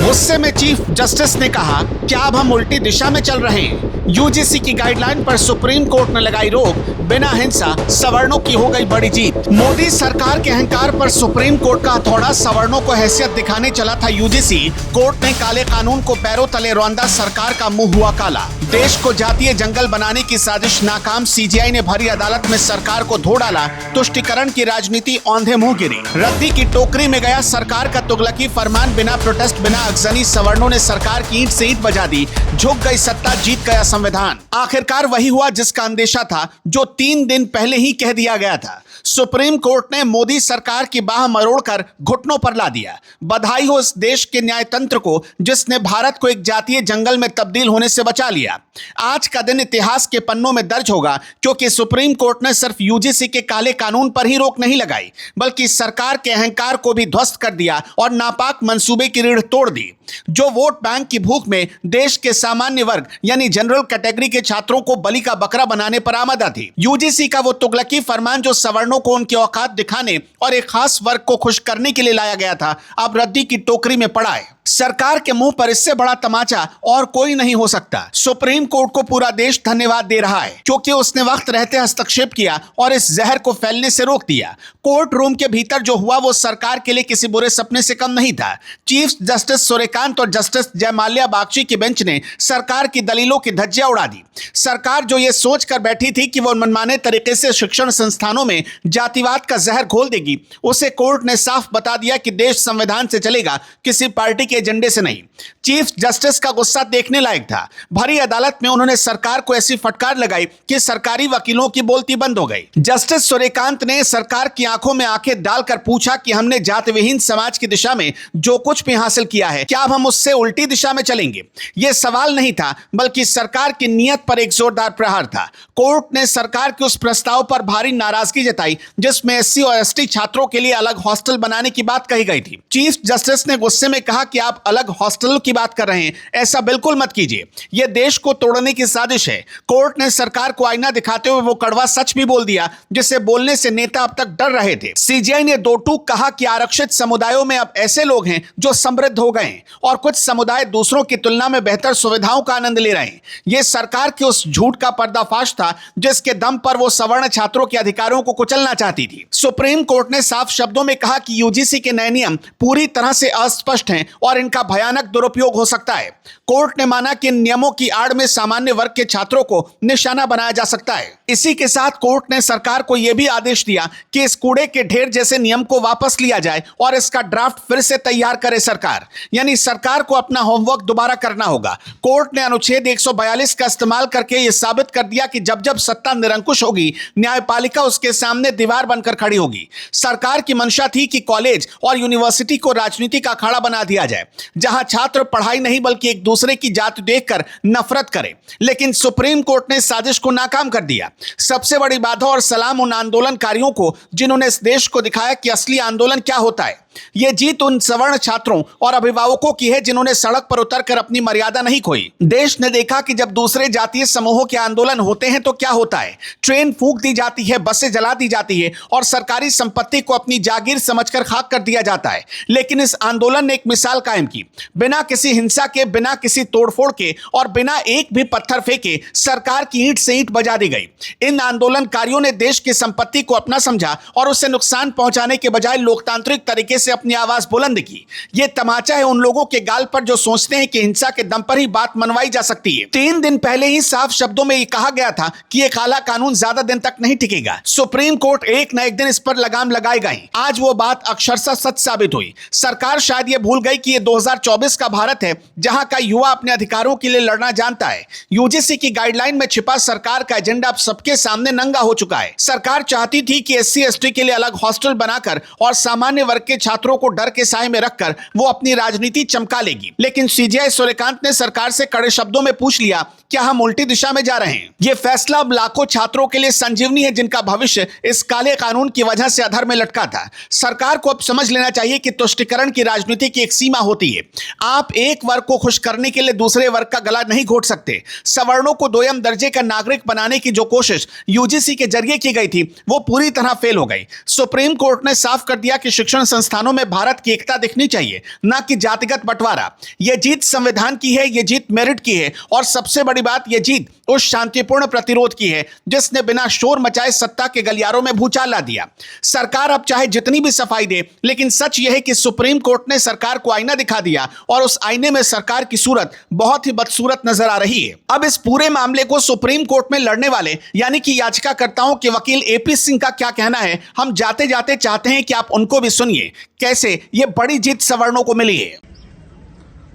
गुस्से में chief justice ने कहा, क्या अब हम उल्टी दिशा में चल रहे हैं? यूजीसी की गाइडलाइन पर सुप्रीम कोर्ट ने लगाई रोक, बिना हिंसा सवर्णों की हो गई बड़ी जीत। मोदी सरकार के अहंकार पर सुप्रीम कोर्ट का हथौड़ा, सवर्णों को हैसियत दिखाने चला था यूजीसी। कोर्ट ने काले कानून को पैरों तले रौंदा, सरकार का मुंह हुआ काला। देश को जातीय जंगल बनाने की साजिश नाकाम, सीजीआई ने भरी अदालत में सरकार को धो डाला। तुष्टिकरण की राजनीति औंधे मुंह गिरी, रद्दी की टोकरी में गया सरकार का तुगलकी फरमान। बिना प्रोटेस्ट, बिना अगजनी सवर्णों ने सरकार की ईंट से ईंट बजा दी। झुक गई सत्ता, जीत गया संविधान। आखिरकार वही हुआ जिसका अंदेशा था, जो 3 दिन पहले ही कह दिया गया था। सुप्रीम कोर्ट ने मोदी सरकार की बाह मरोड़कर घुटनों पर ला दिया। बधाई हो इस देश के न्यायतंत्र को, जिसने भारत को एक जातीय जंगल में तब्दील होने से बचा लिया। आज का दिन इतिहास के पन्नों में दर्ज होगा, क्योंकि सुप्रीम कोर्ट ने सिर्फ यूजीसी के काले कानून पर ही रोक नहीं लगाई, बल्कि सरकार के अहंकार को भी ध्वस्त कर दिया और नापाक मंसूबे की रीढ़ तोड़ दी। जो वोट बैंक की भूख में देश के सामान्य वर्ग यानी जनरल कैटेगरी के छात्रों को बलि का बकरा बनाने पर आमदा थी। यूजीसी का वो तुगलकी फरमान, जो सवर्णों को उनकी औकात दिखाने और एक खास वर्ग को खुश करने के लिए लाया गया था, अब रद्दी की टोकरी में पड़ा है। सरकार के मुंह पर इससे बड़ा तमाचा और कोई नहीं हो सकता। सुप्रीम कोर्ट को पूरा देश धन्यवाद दे रहा है, क्योंकि उसने वक्त रहते हस्तक्षेप किया और इस जहर को फैलने से रोक दिया। कोर्ट रूम के भीतर जो हुआ वो सरकार के लिए किसी बुरे सपने से कम नहीं था। चीफ जस्टिस सूर्यकांत और जस्टिस जयमाल्या बागची की बेंच ने सरकार की दलीलों की धज्जियां उड़ा दी। सरकार जो ये सोच कर बैठी थी कि वो मनमाने तरीके से शिक्षण संस्थानों में जातिवाद का जहर घोल देगी, उसे कोर्ट ने साफ बता दिया कि देश संविधान से चलेगा, किसी पार्टी के एजेंडे से नहीं। चीफ जस्टिस का गुस्सा देखने लायक था। भरी अदालत में उन्होंने सरकार को ऐसी फटकार लगाई कि सरकारी वकीलों की बोलती बंद हो गई। जस्टिस सूर्यकांत ने सरकार की आंखों में आंखें डालकर पूछा कि हमने जाति विहीन समाज की दिशा में जो कुछ भी हासिल किया है, क्या अब हम उससे उल्टी दिशा में चलेंगे? यह सवाल नहीं था, बल्कि सरकार की नीयत पर एक जोरदार प्रहार था। कोर्ट ने सरकार के उस प्रस्ताव पर भारी नाराजगी जताई, जिसमें एससी और एसटी छात्रों के लिए अलग हॉस्टल बनाने की बात कही गई थी। चीफ जस्टिस ने गुस्से में कहा कि आप अलग हॉस्टल की बात कर रहे हैं, ऐसा बिल्कुल मत कीजिए, यह देश को तोड़ने की साजिश है। कोर्ट ने सरकार को आईना दिखाते हुए वो कड़वा सच भी बोल दिया, जिसे बोलने से नेता अब तक डर रहे थे। सीजीआई ने दो टूक कहा कि आरक्षित समुदायों में अब ऐसे लोग हैं जो समृद्ध हो गए हैं और कुछ समुदाय दूसरों की तुलना में बेहतर सुविधाओं का आनंद ले रहे हैं। यह सरकार के उस झूठ का पर्दाफाश था, जिसके दम पर वो सवर्ण छात्रों के अधिकारों को कुचलना चाहती थी। सुप्रीम कोर्ट ने साफ शब्दों में कहा कि यूजीसी के नए नियम पूरी तरह से अस्पष्ट हैं और इनका भयानक दुरुपयोग हो सकता है। कोर्ट ने माना कि इन नियमों की आड़ में सामान्य वर्ग के छात्रों को निशाना बनाया जा सकता है। इसी के साथ कोर्ट ने सरकार को यह भी आदेश दिया कि इस कूड़े के ढेर जैसे नियम को वापस लिया जाए और इसका ड्राफ्ट फिर से तैयार करे सरकार। यानी सरकार को अपना होमवर्क दोबारा करना होगा। कोर्ट ने अनुच्छेद 142 का इस्तेमाल करके यह साबित कर दिया कि जब जब सत्ता निरंकुश होगी, न्यायपालिका उसके सामने दीवार बनकर खड़ी होगी। सरकार की मंशा थी कि कॉलेज और यूनिवर्सिटी को राजनीति का अखाड़ा बना दिया जाए, जहां छात्र पढ़ाई नहीं बल्कि एक दूसरे की जाति देखकर नफरत करें। लेकिन सुप्रीम कोर्ट ने साजिश को नाकाम कर दिया। सबसे बड़ी बाधा और सलाम उन आंदोलनकारियों को, जिन्होंने इस देश को दिखाया कि असली आंदोलन क्या होता है। यह जीत उन सवर्ण छात्रों और अभिभावकों की है, जिन्होंने सड़क पर उतरकर अपनी मर्यादा नहीं खोई। देश ने देखा कि जब दूसरे जातीय समूहों के आंदोलन होते हैं तो क्या होता है। ट्रेन फूंक दी जाती है, बसें जला दी जाती है और सरकारी संपत्ति को अपनी जागीर समझकर खाक कर दिया जाता है। लेकिन इस आंदोलन ने एक मिसाल कायम की। बिना किसी हिंसा के, बिना किसी तोड़फोड़ के और बिना एक भी पत्थर फेंके सरकार की ईंट से ईंट बजा दी गई। इन आंदोलनकारियों ने देश की संपत्ति को अपना समझा और उसे नुकसान पहुंचाने के बजाय लोकतांत्रिक तरीके से अपनी आवाज बुलंद की। यह तमाचा है उन लोगों के गाल पर जो सोचते हैं कि हिंसा के दम पर ही बात मनवाई जा सकती है। 3 दिन पहले ही साफ शब्दों में यह कहा गया था कि यह काला कानून ज्यादा दिन तक नहीं टिकेगा। सुप्रीम कोर्ट एक न एक दिन इस पर लगाम लगाएगा ही। आज वो बात अक्षरशः सच साबित हुई। सरकार शायद यह भूल गई कि यह 2024 का भारत है, जहां का युवा अपने अधिकारों के लिए लड़ना जानता है। यूजीसी की गाइडलाइन में छिपा सरकार का एजेंडा अब सबके सामने नंगा हो चुका है। सरकार चाहती थी कि एससी एसटी के लिए अलग हॉस्टल बनाकर और सामान्य वर्ग के छात्रों को डर के साए में रखकर वो अपनी राजनीति चमका लेगी। लेकिन सीजीआई सूर्यकांत ने सरकार से कड़े शब्दों में पूछ लिया, क्या हम उल्टी दिशा में जा रहे हैं? यह फैसला अब लाखों छात्रों के लिए संजीवनी है, जिनका भविष्य इस काले कानून की वजह से अधर में लटका था। सरकार को अब समझ लेना चाहिए कि तुष्टिकरण की राजनीति की एक सीमा होती है। आप एक वर्ग को खुश करने के लिए दूसरे वर्ग का गला नहीं घोट सकते। सवर्णों को दोयम दर्जे का नागरिक बनाने की जो कोशिश यूजीसी के जरिए की गई थी, वो पूरी तरह फेल हो गई। सुप्रीम कोर्ट ने साफ कर दिया कि शिक्षण संस्थानों संविधानों में भारत की एकता दिखनी चाहिए, ना कि जातिगत बंटवारा। यह जीत संविधान की है, यह जीत मेरिट की है और सबसे बड़ी बात, यह जीत उस शांतिपूर्ण प्रतिरोध की है जिसने बिना शोर मचाए सत्ता के गलियारों में भूचाल ला दिया। सरकार अब चाहे जितनी भी सफाई दे, लेकिन सच यह है कि सुप्रीम कोर्ट ने सरकार को आईना दिखा दिया और उस आईने में सरकार की सूरत बहुत ही बदसूरत नजर आ रही है। अब इस पूरे मामले को सुप्रीम कोर्ट में लड़ने वाले यानी कि याचिकाकर्ताओं के वकील एपी सिंह का क्या कहना है, हम जाते जाते चाहते हैं कि आप उनको भी सुनिए कैसे यह बड़ी जीत सवर्णों को मिली है।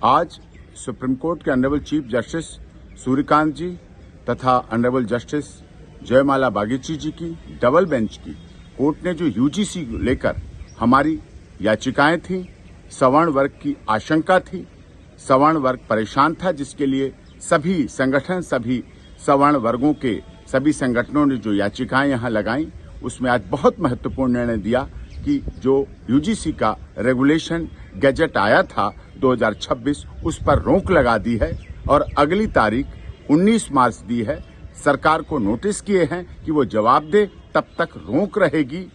आज सुप्रीम कोर्ट के ऑनरेबल चीफ जस्टिस सूर्यकांत जी तथा ऑनरेबल जस्टिस जयमाला बागीची जी की डबल बेंच की कोर्ट ने जो यूजीसी को लेकर हमारी याचिकाएं थी, सवर्ण वर्ग की आशंका थी, सवर्ण वर्ग परेशान था, जिसके लिए सभी संगठन, सभी सवर्ण वर्गों के सभी संगठनों ने जो याचिकाएं यहां लगाई, उसमें आज बहुत महत्वपूर्ण निर्णय दिया कि जो यूजीसी का रेगुलेशन गैजेट आया था 2026 उस पर रोक लगा दी है और अगली तारीख 19 मार्च दी है। सरकार को नोटिस किए हैं कि वो जवाब दे, तब तक रोक रहेगी।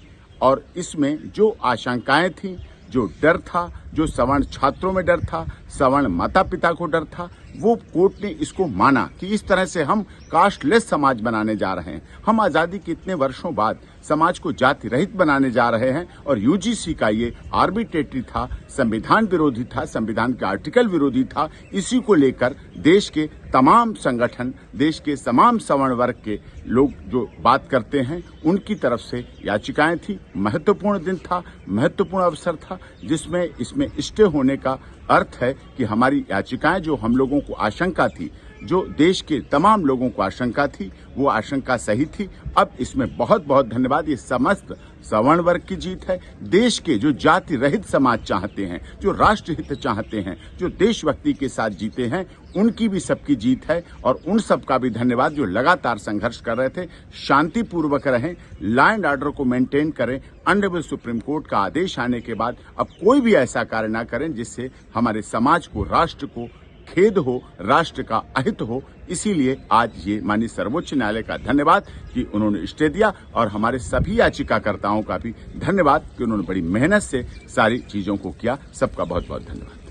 और इसमें जो आशंकाएं थी, जो डर था, जो सवर्ण छात्रों में डर था, सवर्ण माता पिता को डर था, वो कोर्ट ने इसको माना कि इस तरह से हम कास्टलेस समाज बनाने जा रहे हैं। हम आजादी के इतने वर्षों बाद समाज को जाति रहित बनाने जा रहे हैं और यूजीसी का ये आर्बिट्रेटरी था, संविधान विरोधी था, संविधान के आर्टिकल विरोधी था। इसी को लेकर देश के तमाम संगठन, देश के तमाम सवर्ण वर्ग के लोग जो बात करते हैं, उनकी तरफ से याचिकाएं थी। महत्वपूर्ण दिन था, महत्वपूर्ण अवसर था, जिसमें इसमें स्टे होने का अर्थ है कि हमारी याचिकाएं, जो हम लोगों को आशंका थी, जो देश के तमाम लोगों को आशंका थी, वो आशंका सही थी। अब इसमें बहुत बहुत धन्यवाद। ये समस्त सवर्ण वर्ग की जीत है। देश के जो जाति रहित समाज चाहते हैं, जो राष्ट्रहित चाहते हैं, जो देशभक्ति के साथ जीते हैं, उनकी भी सबकी जीत है। और उन सबका भी धन्यवाद जो लगातार संघर्ष कर रहे थे। शांतिपूर्वक रहें, लॉ एंड ऑर्डर को मेंटेन करें। ऑनरेबल सुप्रीम कोर्ट का आदेश आने के बाद अब कोई भी ऐसा कार्य ना करें जिससे हमारे समाज को, राष्ट्र को खेद हो, राष्ट्र का अहित हो। इसीलिए आज ये माननीय सर्वोच्च न्यायालय का धन्यवाद कि उन्होंने स्टे दिया और हमारे सभी याचिकाकर्ताओं का भी धन्यवाद कि उन्होंने बड़ी मेहनत से सारी चीजों को किया। सबका बहुत बहुत धन्यवाद।